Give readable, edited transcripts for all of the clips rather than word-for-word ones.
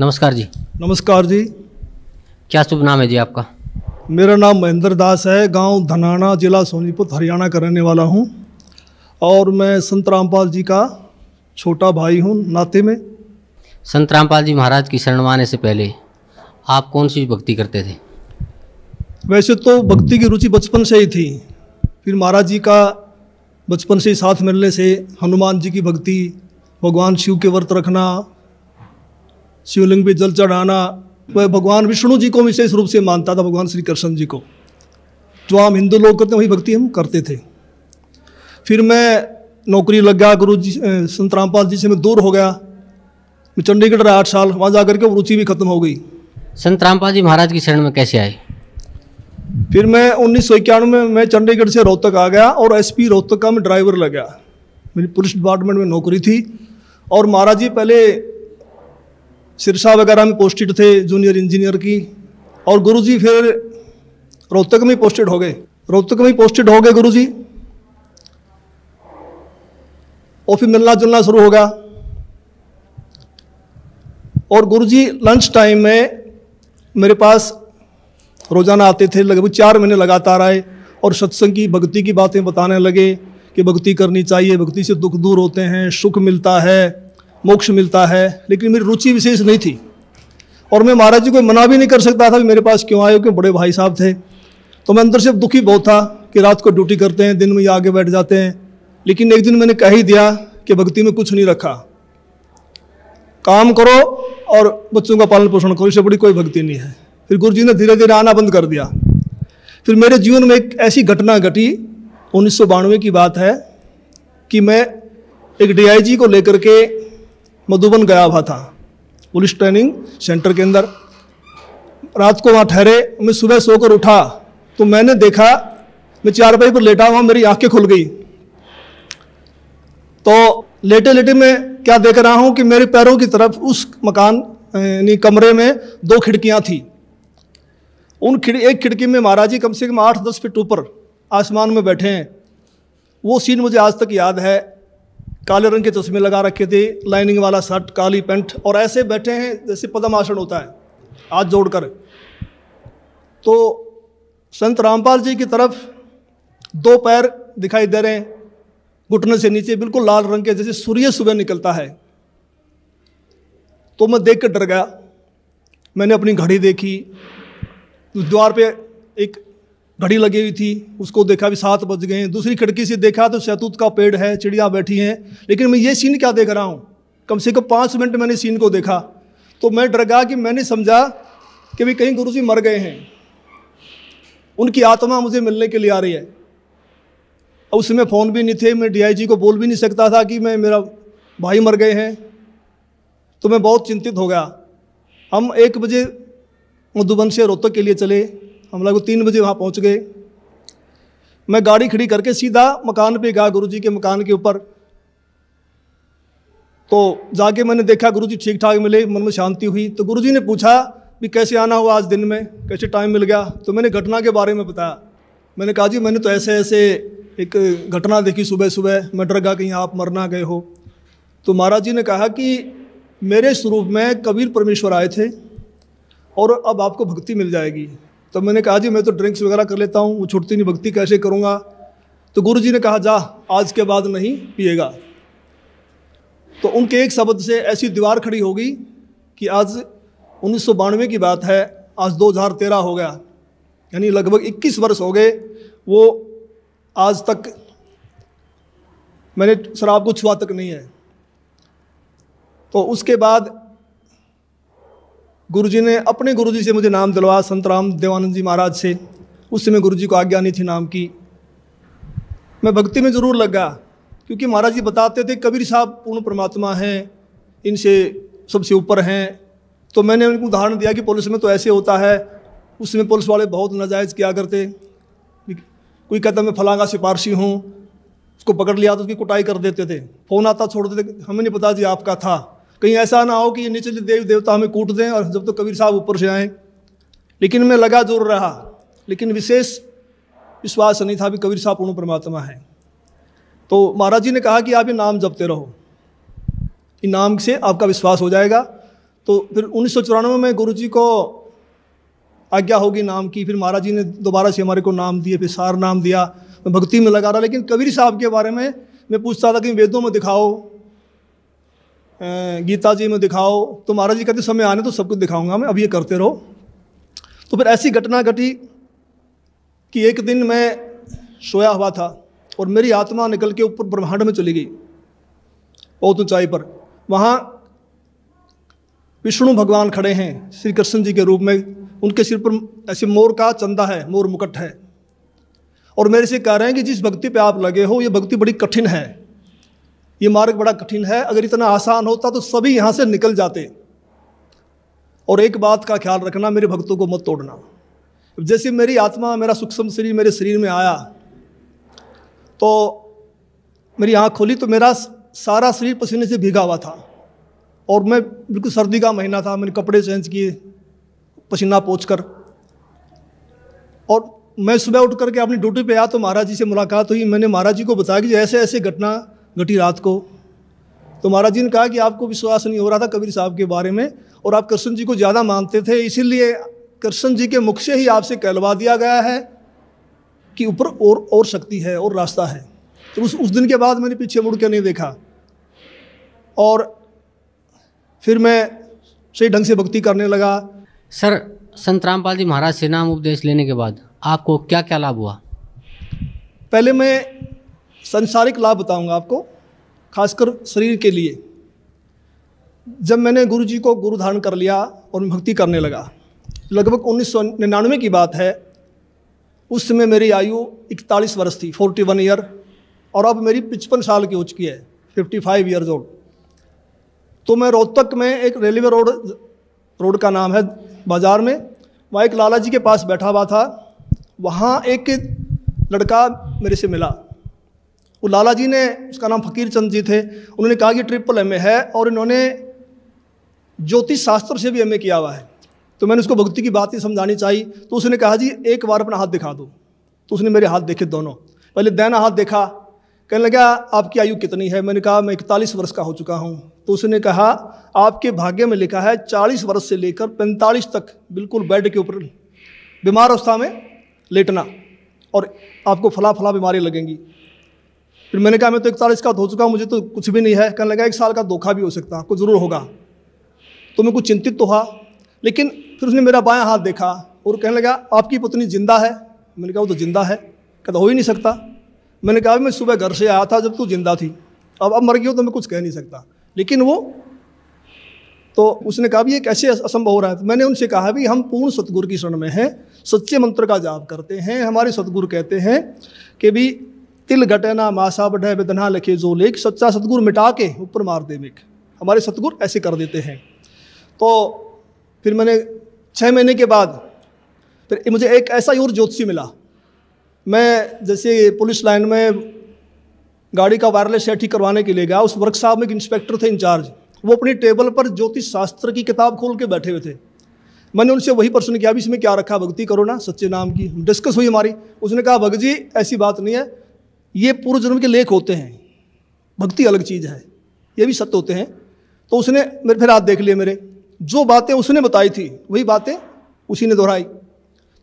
नमस्कार जी। नमस्कार जी। क्या शुभ नाम है जी आपका? मेरा नाम महेंद्र दास है। गांव धनाना, जिला सोनीपत, हरियाणा का रहने वाला हूं और मैं संत रामपाल जी का छोटा भाई हूं नाते में। संत रामपाल जी महाराज की शरण में आने से पहले आप कौन सी भक्ति करते थे? वैसे तो भक्ति की रुचि बचपन से ही थी। फिर महाराज जी का बचपन से ही साथ मिलने से हनुमान जी की भक्ति, भगवान शिव के व्रत रखना, शिवलिंग पे जल चढ़ाना, वह भगवान विष्णु जी को विशेष रूप से मानता था, भगवान श्री कृष्ण जी को। जो आम हिंदू लोग करते हैं वही भक्ति हम करते थे। फिर मैं नौकरी लग गया, गुरु जी संत रामपाल जी से मैं दूर हो गया। मैं चंडीगढ़ रहा 8 साल, वहाँ जा करके रुचि भी खत्म हो गई। संत रामपाल जी महाराज की शरण में कैसे आए? फिर मैं 1991 में मैं चंडीगढ़ से रोहतक आ गया और एसपी रोहतक का मैं ड्राइवर लग गया। मेरी पुलिस डिपार्टमेंट में नौकरी थी और महाराज जी पहले सिरसा वगैरह में पोस्टेड थे, जूनियर इंजीनियर की, और गुरुजी फिर रोहतक में पोस्टेड हो गए। गुरुजी, और फिर मिलना जुलना शुरू हो गया। और गुरुजी लंच टाइम में मेरे पास रोजाना आते थे, लगभग 4 महीने लगातार आए और सत्संग की, भक्ति की बातें बताने लगे कि भक्ति करनी चाहिए, भक्ति से दुख दूर होते हैं, सुख मिलता है, मोक्ष मिलता है। लेकिन मेरी रुचि विशेष नहीं थी और मैं महाराज जी को मना भी नहीं कर सकता था कि मेरे पास क्यों आए, क्योंकि बड़े भाई साहब थे। तो मैं अंदर से दुखी बहुत था कि रात को ड्यूटी करते हैं, दिन में ये आगे बैठ जाते हैं। लेकिन एक दिन मैंने कह ही दिया कि भक्ति में कुछ नहीं रखा, काम करो और बच्चों का पालन पोषण करो, इससे बड़ी कोई भक्ति नहीं है। फिर गुरु जी ने धीरे धीरे आना बंद कर दिया। फिर मेरे जीवन में एक ऐसी घटना घटी, 1992 की बात है, कि मैं एक DIG को लेकर के मधुबन गया हुआ था, पुलिस ट्रेनिंग सेंटर के अंदर। रात को वहाँ ठहरे, मैं सुबह सोकर उठा तो मैंने देखा, मैं चारपाई पर लेटा हुआ, मेरी आंखें खुल गई। तो लेटे लेटे मैं क्या देख रहा हूँ कि मेरे पैरों की तरफ उस मकान यानी कमरे में 2 खिड़कियाँ थी। एक खिड़की में महाराज जी कम से कम 8-10 फीट ऊपर आसमान में बैठे हैं। वो सीन मुझे आज तक याद है। काले रंग के चश्मे लगा रखे थे, लाइनिंग वाला शर्ट, काली पैंट, और ऐसे बैठे हैं जैसे पद्मासन होता है, हाथ जोड़कर। तो संत रामपाल जी की तरफ 2 पैर दिखाई दे रहे हैं, घुटने से नीचे बिल्कुल लाल रंग के, जैसे सूर्य सुबह निकलता है। तो मैं देख कर डर गया। मैंने अपनी घड़ी देखी, उस द्वार पे एक घड़ी लगी हुई थी, उसको देखा भी 7 बज गए हैं। दूसरी खिड़की से देखा तो शहतूत का पेड़ है, चिड़िया बैठी हैं। लेकिन मैं ये सीन क्या देख रहा हूँ, कम से कम 5 मिनट मैंने सीन को देखा। तो मैं डर गया कि मैंने समझा कि भाई कहीं गुरुजी मर गए हैं, उनकी आत्मा मुझे मिलने के लिए आ रही है। उस समय फ़ोन भी नहीं थे, मैं DIG को बोल भी नहीं सकता था कि मेरा भाई मर गए हैं। तो मैं बहुत चिंतित हो गया। हम 1 बजे मधुबन से रोहतक के लिए चले, हम लोग 3 बजे वहाँ पहुँच गए। मैं गाड़ी खड़ी करके सीधा मकान पे गया, गुरुजी के मकान के ऊपर। तो जाके मैंने देखा गुरुजी ठीक ठाक मिले, मन में शांति हुई। तो गुरुजी ने पूछा भी कैसे आना हुआ आज दिन में, कैसे टाइम मिल गया। तो मैंने घटना के बारे में बताया। मैंने कहा जी मैंने तो ऐसे ऐसे एक घटना देखी सुबह सुबह, मैं डर गया कहीं आप मर ना गए हो। तो महाराज जी ने कहा कि मेरे स्वरूप में कबीर परमेश्वर आए थे और अब आपको भक्ति मिल जाएगी। तो मैंने कहा जी मैं तो ड्रिंक्स वगैरह कर लेता हूँ, वो छूटती नहीं, भक्ति कैसे करूँगा। तो गुरुजी ने कहा जा आज के बाद नहीं पिएगा। तो उनके एक शब्द से ऐसी दीवार खड़ी हो गई कि आज 1992 की बात है, आज 2013 हो गया, यानी लगभग 21 वर्ष हो गए। वो आज तक मैंने शराब को छुआ तक नहीं है। तो उसके बाद गुरुजी ने अपने गुरुजी से मुझे नाम दिलवाया, संत राम देवानंद जी महाराज से। उस समय गुरुजी को आज्ञा नहीं थी नाम की। मैं भक्ति में ज़रूर लग गया, क्योंकि महाराज जी बताते थे कबीर साहब पूर्ण परमात्मा हैं, इनसे सबसे ऊपर हैं। तो मैंने उनको उदाहरण दिया कि पुलिस में तो ऐसे होता है। उस समय पुलिस वाले बहुत नाजायज़ किया करते। कोई कहता मैं फलां का सिपारशी हूँ, उसको पकड़ लिया तो उसकी कुटाई कर देते थे, फ़ोन आता छोड़ देते, हमें नहीं पता जी आपका था। कहीं ऐसा ना हो कि ये नीचे देवी देवता हमें कूट दें और जब तो कबीर साहब ऊपर से आएँ। लेकिन मैं लगा जरूर रहा, लेकिन विशेष विश्वास नहीं था भी कबीर साहब पूर्ण परमात्मा है। तो महाराज जी ने कहा कि आप ये नाम जपते रहो, इन नाम से आपका विश्वास हो जाएगा। तो फिर 1994 में गुरुजी को आज्ञा होगी नाम की, फिर महाराज जी ने दोबारा से हमारे को नाम दिए, फिर सार नाम दिया। मैं भक्ति में लगा रहा, लेकिन कबीर साहब के बारे में मैं पूछता था कि वेदों में दिखाओ, गीता जी में दिखाओ, तो महाराज जी कहते समय आने तो सब कुछ दिखाऊंगा मैं, अब ये करते रहो। तो फिर ऐसी घटना घटी कि एक दिन मैं सोया हुआ था और मेरी आत्मा निकल के ऊपर ब्रह्मांड में चली गई, बहुत ऊंचाई पर। वहाँ विष्णु भगवान खड़े हैं श्री कृष्ण जी के रूप में, उनके सिर पर ऐसे मोर का चंदा है, मोर मुकुट है, और मेरे से कह रहे हैं कि जिस भक्ति पे आप लगे हो ये भक्ति बड़ी कठिन है, ये मार्ग बड़ा कठिन है, अगर इतना आसान होता तो सभी यहाँ से निकल जाते। और एक बात का ख्याल रखना, मेरे भक्तों को मत तोड़ना। जैसे मेरी आत्मा, मेरा सूक्ष्म शरीर मेरे शरीर में आया तो मेरी आँख खोली तो मेरा सारा शरीर पसीने से भीगा हुआ था, और मैं बिल्कुल सर्दी का महीना था, मैंने कपड़े चेंज किए पसीना पोंछकर, और मैं सुबह उठ करके अपनी ड्यूटी पे आया तो महाराज जी से मुलाकात हुई। मैंने महाराज जी को बताया कि ऐसे ऐसे घटना घटी रात को। तो महाराज जी ने कहा कि आपको विश्वास नहीं हो रहा था कबीर साहब के बारे में, और आप कृष्ण जी को ज़्यादा मानते थे, इसीलिए कृष्ण जी के मुख से ही आपसे कहलवा दिया गया है कि ऊपर और शक्ति है और रास्ता है। तो उस दिन के बाद मैंने पीछे मुड़ के नहीं देखा, और फिर मैं सही ढंग से भक्ति करने लगा। सर, संत रामपाल जी महाराज से नाम उपदेश लेने के बाद आपको क्या क्या लाभ हुआ? पहले मैं संसारिक लाभ बताऊंगा आपको, खासकर शरीर के लिए। जब मैंने गुरु जी को गुरु धारण कर लिया और मैं भक्ति करने लगा, लगभग 1999 की बात है, उस समय मेरी आयु 41 वर्ष थी, 41 ईयर, और अब मेरी 55 साल की हो चुकी है, 55 ईयर्स ओल्ड। तो मैं रोहतक में एक रेलवे रोड का नाम है बाज़ार में, वहाँ एक लाला जी के पास बैठा हुआ था। वहाँ एक लड़का मेरे से मिला, वो लाला जी ने, उसका नाम फकीर चंद जी थे, उन्होंने कहा कि MA है और इन्होंने ज्योतिष शास्त्र से भी MA किया हुआ है। तो मैंने उसको भक्ति की बातें समझानी चाहिए, तो उसने कहा जी एक बार अपना हाथ दिखा दो। तो उसने मेरे हाथ देखे दोनों, पहले दाहिना हाथ देखा, कहने लगा आपकी आयु कितनी है? मैंने कहा मैं 41 वर्ष का हो चुका हूँ। तो उसने कहा आपके भाग्य में लिखा है 40 वर्ष से लेकर 45 तक बिल्कुल बेड के ऊपर बीमार अवस्था में लेटना, और आपको फला फला बीमारी लगेंगी। फिर मैंने कहा मैं तो 41 का हो चुका हूँ, मुझे तो कुछ भी नहीं है। कहने लगा 1 साल का धोखा भी हो सकता, आपको ज़रूर होगा। तो मैं कुछ चिंतित तो हुआ, लेकिन फिर उसने मेरा बायां हाथ देखा और कहने लगा आपकी पत्नी जिंदा है? मैंने कहा वो तो जिंदा है। कहता हो ही नहीं सकता। मैंने कहा मैं सुबह घर से आया था जब तू जिंदा थी, अब मर गई हो तो मैं कुछ कह नहीं सकता। लेकिन वो तो उसने कहा भी ये कैसे असंभव हो रहा है? तो मैंने उनसे कहा भी हम पूर्ण सतगुरु की शरण में हैं, सच्चे मंत्र का जाप करते हैं। हमारे सतगुरु कहते हैं कि भी तिल घटे ना मासा बढ़े वेदना लिखे जो लेख, सच्चा सतगुरु मिटा के ऊपर मार दे मेघ। हमारे सतगुरु ऐसे कर देते हैं। तो फिर मैंने 6 महीने के बाद फिर मुझे एक ऐसा ही और ज्योतिषी मिला। मैं जैसे पुलिस लाइन में गाड़ी का वायरलेस सेट ठीक करवाने के लिए गया, उस वर्कशॉप में एक इंस्पेक्टर थे इंचार्ज, वो अपनी टेबल पर ज्योतिष शास्त्र की किताब खोल के बैठे हुए थे। मैंने उनसे वही प्रश्न किया, भी इसमें क्या रखा, भक्ति करो ना सच्चे नाम की। डिस्कस हुई हमारी। उसने कहा भगत जी ऐसी बात नहीं है, ये पूर्व जन्म के लेख होते हैं, भक्ति अलग चीज़ है, ये भी सत्य होते हैं। तो उसने मेरे फिर हाथ देख लिए, मेरे जो बातें उसने बताई थी वही बातें उसी ने दोहराई।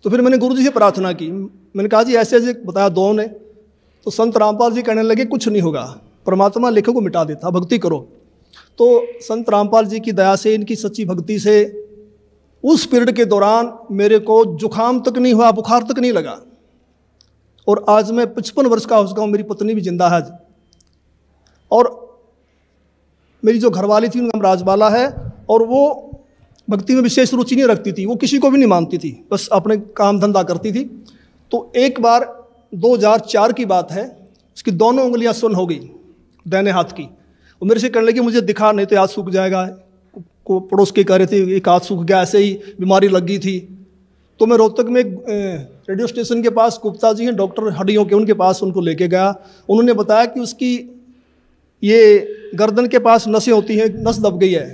तो फिर मैंने गुरु जी से प्रार्थना की, मैंने कहा जी ऐसे ऐसे बताया दो ने। तो संत रामपाल जी कहने लगे कुछ नहीं होगा, परमात्मा लेखों को मिटा देता, भक्ति करो। तो संत रामपाल जी की दया से, इनकी सच्ची भक्ति से उस पीरियड के दौरान मेरे को जुकाम तक नहीं हुआ, बुखार तक नहीं लगा। और आज मैं 55 वर्ष का हो चुका हूँ, मेरी पत्नी भी जिंदा है। और मेरी जो घरवाली थी उनका नाम राजबाला है, और वो भक्ति में विशेष रुचि नहीं रखती थी, वो किसी को भी नहीं मानती थी, बस अपने काम धंधा करती थी। तो एक बार 2004 की बात है, उसकी दोनों उंगलियां सुन्न हो गई दाहिने हाथ की। वो मेरे से कहने लगी मुझे दिखा नहीं तो हाथ सूख जाएगा। को पड़ोस के कह रहे थे एक हाथ सूख गया, ऐसे ही बीमारी लग गई थी। तो मैं रोहतक में रेडियो स्टेशन के पास गुप्ता जी हैं डॉक्टर हड्डियों के, उनके पास उनको लेके गया। उन्होंने बताया कि उसकी ये गर्दन के पास नसें होती हैं, नस दब गई है।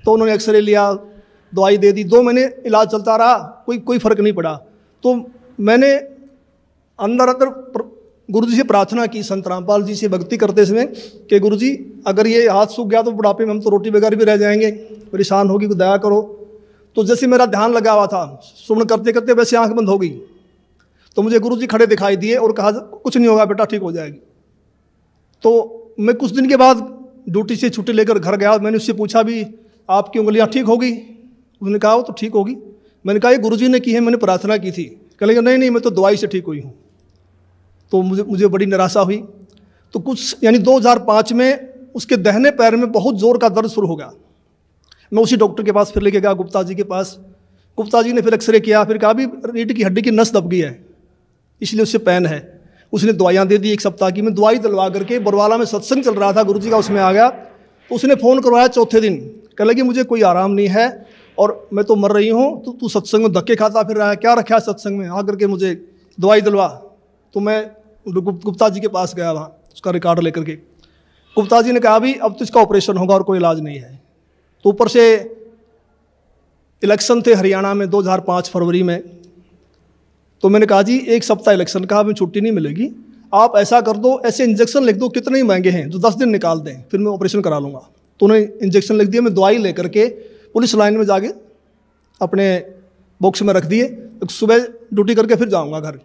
तो उन्होंने एक्सरे लिया, दवाई दे दी, 2 महीने इलाज चलता रहा, कोई फ़र्क नहीं पड़ा। तो मैंने अंदर गुरु जी से प्रार्थना की, संत रामपाल जी से भक्ति करते समय कि गुरु जी अगर ये हाथ सूख गया तो बुढ़ापे में हम तो रोटी बगैर भी रह जाएंगे, परेशान होगी, तो दया करो। तो जैसे मेरा ध्यान लगा हुआ था, सुमन करते करते वैसे आंख बंद हो गई, तो मुझे गुरु जी खड़े दिखाई दिए और कहा कुछ नहीं होगा बेटा, ठीक हो जाएगी। तो मैं कुछ दिन के बाद ड्यूटी से छुट्टी लेकर घर गया। मैंने उससे पूछा भी आपकी उंगलियां ठीक होगी? उसने कहा वो तो ठीक होगी। मैंने कहा ये गुरु जी ने की है, मैंने प्रार्थना की थी। कह लगे नहीं मैं तो दवाई से ठीक हुई हूँ। तो मुझे बड़ी निराशा हुई। तो कुछ यानी 2005 में उसके दाहिने पैर में बहुत ज़ोर का दर्द शुरू हो गया। मैं उसी डॉक्टर के पास फिर लेके गया, गुप्ता जी के पास। गुप्ता जी ने फिर एक्सरे किया, फिर कहा भी रीढ़ की हड्डी की नस दब गई है, इसलिए उससे पेन है। उसने दवाइयाँ दे दी 1 सप्ताह की। मैं दवाई दिलवा करके बरवाला में सत्संग चल रहा था गुरु जी का, उसमें आ गया। तो उसने फ़ोन करवाया चौथे दिन, कह लगी मुझे कोई आराम नहीं है और मैं तो मर रही हूँ, तो तू सत्संग में धक्के खाता फिर रहा है, क्या रखा है सत्संग में, आकर के मुझे दवाई दिलवा। तो मैं गुप्ता जी के पास गया वहाँ, उसका रिकॉर्ड लेकर के। गुप्ता जी ने कहा भी अब तो इसका ऑपरेशन होगा और कोई इलाज नहीं है। तो ऊपर से इलेक्शन थे हरियाणा में 2005 फरवरी में। तो मैंने कहा जी 1 सप्ताह इलेक्शन का, हमें छुट्टी नहीं मिलेगी, आप ऐसा कर दो, ऐसे इंजेक्शन लिख दो, कितने ही महंगे हैं, जो 10 दिन निकाल दें, फिर मैं ऑपरेशन करा लूँगा। तो उन्होंने इंजेक्शन लिख दिया। मैं दवाई लेकर के पुलिस लाइन में जाके अपने बॉक्स में रख दिए। सुबह ड्यूटी करके फिर जाऊँगा घर।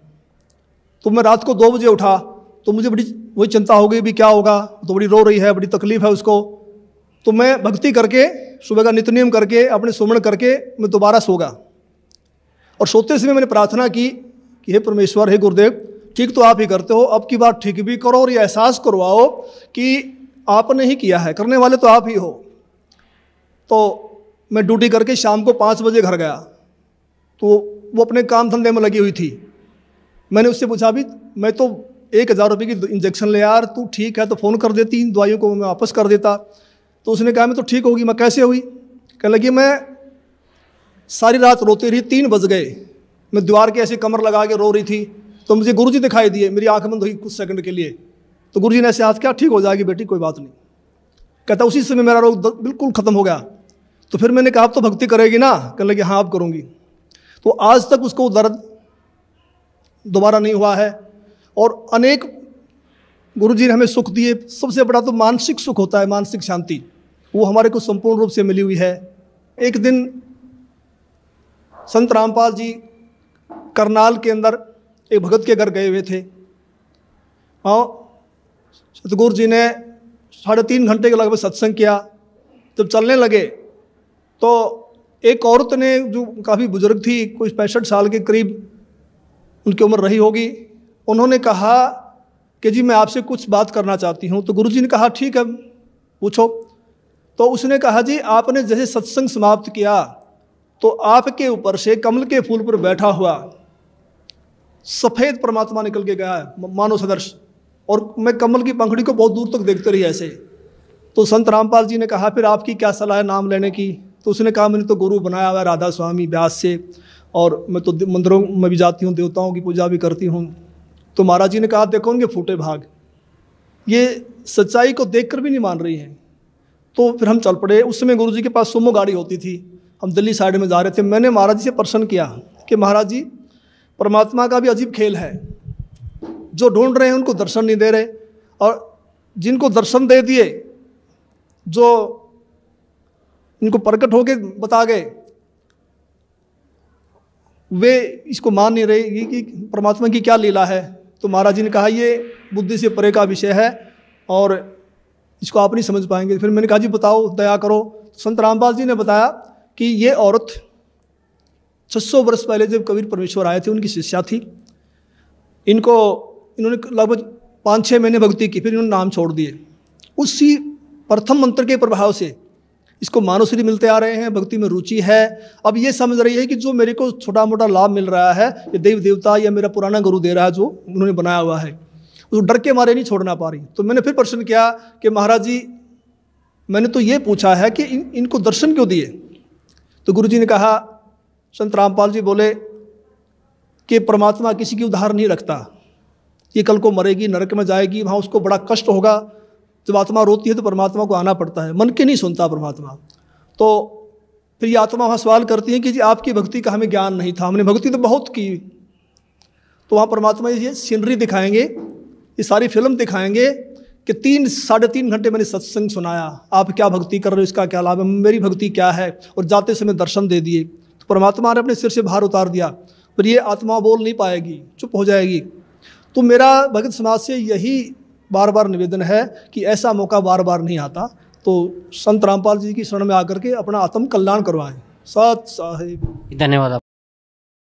तो मैं रात को 2 बजे उठा, तो मुझे बड़ी वही चिंता हो गई भी क्या होगा। तो बड़ी रो रही है, बड़ी तकलीफ़ है उसको। तो मैं भक्ति करके सुबह का नित्य नियम करके अपने सुमन करके मैं दोबारा सो गया। और सोते समय मैंने प्रार्थना की कि हे परमेश्वर, हे गुरुदेव, ठीक तो आप ही करते हो, अब की बार ठीक भी करो और ये एहसास करवाओ कि आपने ही किया है, करने वाले तो आप ही हो। तो मैं ड्यूटी करके शाम को 5 बजे घर गया। तो वो अपने काम धंधे में लगी हुई थी। मैंने उससे पूछा भी मैं तो 1000 रुपये की इंजेक्शन ले यार, तू ठीक है तो फ़ोन कर देती, दवाइयों को मैं वापस कर देता। तो उसने कहा मैं तो ठीक होगी। मैं कैसे हुई? कह लगी मैं सारी रात रोती रही, 3 बज गए, मैं दीवार के ऐसे कमर लगा के रो रही थी। तो मुझे गुरुजी दिखाई दिए, मेरी आंख बंद हुई कुछ सेकंड के लिए। तो गुरुजी ने ऐसे हाथ किया, ठीक हो जाएगी बेटी, कोई बात नहीं। कहता उसी समय मेरा रोग बिल्कुल ख़त्म हो गया। तो फिर मैंने कहा आप तो भक्ति करेगी ना? कहने लगी हाँ अब करूँगी। तो आज तक उसको दर्द दोबारा नहीं हुआ है। और अनेक गुरुजी ने हमें सुख दिए। सबसे बड़ा तो मानसिक सुख होता है, मानसिक शांति, वो हमारे को संपूर्ण रूप से मिली हुई है। एक दिन संत रामपाल जी करनाल के अंदर एक भगत के घर गए हुए थे और सतगुरु जी ने 3.5 घंटे के लगभग सत्संग किया। जब चलने लगे तो एक औरत ने, जो काफ़ी बुजुर्ग थी, कुछ 65 साल के करीब उनकी उम्र रही होगी, उन्होंने कहा कि जी मैं आपसे कुछ बात करना चाहती हूँ। तो गुरुजी ने कहा ठीक है पूछो। तो उसने कहा जी आपने जैसे सत्संग समाप्त किया तो आपके ऊपर से कमल के फूल पर बैठा हुआ सफ़ेद परमात्मा निकल के गया है, मानव सदृश, और मैं कमल की पंखड़ी को बहुत दूर तक देखते रही ऐसे। तो संत रामपाल जी ने कहा फिर आपकी क्या सलाह है नाम लेने की? तो उसने कहा मैंने तो गुरु बनाया हुआ है राधा स्वामी व्यास से, और मैं तो मंदिरों में भी जाती हूँ, देवताओं की पूजा भी करती हूँ। तो महाराज जी ने कहा देखो उनके फूटे भाग, ये सच्चाई को देखकर भी नहीं मान रही हैं। तो फिर हम चल पड़े। उस समय गुरु जी के पास सुमो गाड़ी होती थी, हम दिल्ली साइड में जा रहे थे। मैंने महाराज जी से प्रश्न किया कि महाराज जी परमात्मा का भी अजीब खेल है, जो ढूंढ रहे हैं उनको दर्शन नहीं दे रहे, और जिनको दर्शन दे दिए, जो इनको प्रकट होके बता गए, वे इसको मान नहीं रहे कि परमात्मा की क्या लीला है। तो महाराज जी ने कहा ये बुद्धि से परे का विषय है और इसको आप नहीं समझ पाएंगे। फिर मैंने कहा जी बताओ, दया करो। संत रामपाल जी ने बताया कि ये औरत 600 वर्ष पहले जब कबीर परमेश्वर आए थे, उनकी शिष्या थी। इन्होंने लगभग 5-6 महीने भक्ति की, फिर इन्होंने नाम छोड़ दिए। उसी प्रथम मंत्र के प्रभाव से इसको मानवश्री मिलते आ रहे हैं, भक्ति में रुचि है। अब ये समझ रही है कि जो मेरे को छोटा मोटा लाभ मिल रहा है ये देव देवता या मेरा पुराना गुरु दे रहा है, जो उन्होंने बनाया हुआ है, उस डर के मारे नहीं छोड़ना पा रही। तो मैंने फिर प्रश्न किया कि महाराज जी मैंने तो ये पूछा है कि इनको दर्शन क्यों दिए? तो गुरु जी ने कहा, संत रामपाल जी बोले कि परमात्मा किसी की उधार नहीं रखता, ये कल को मरेगी, नरक में जाएगी, वहाँ उसको बड़ा कष्ट होगा। जब आत्मा रोती है तो परमात्मा को आना पड़ता है, मन के नहीं सुनता परमात्मा। तो फिर ये आत्मा वहाँ सवाल करती है कि जी आपकी भक्ति का हमें ज्ञान नहीं था, हमने भक्ति तो बहुत की। तो वहाँ परमात्मा ये सीनरी दिखाएंगे ये सारी फिल्म दिखाएंगे कि 3-3.5 घंटे मैंने सत्संग सुनाया, आप क्या भक्ति कर रहे हो, इसका क्या लाभ है, मेरी भक्ति क्या है, और जाते समय दर्शन दे दिए। तो परमात्मा ने अपने सिर से भार उतार दिया, पर ये आत्मा बोल नहीं पाएगी, चुप हो जाएगी। तो मेरा भगत समाज से यही बार बार निवेदन है कि ऐसा मौका बार बार नहीं आता, तो संत रामपाल जी की शरण में आकर के अपना आत्म कल्याण करवाएं। सत साहिब। धन्यवाद।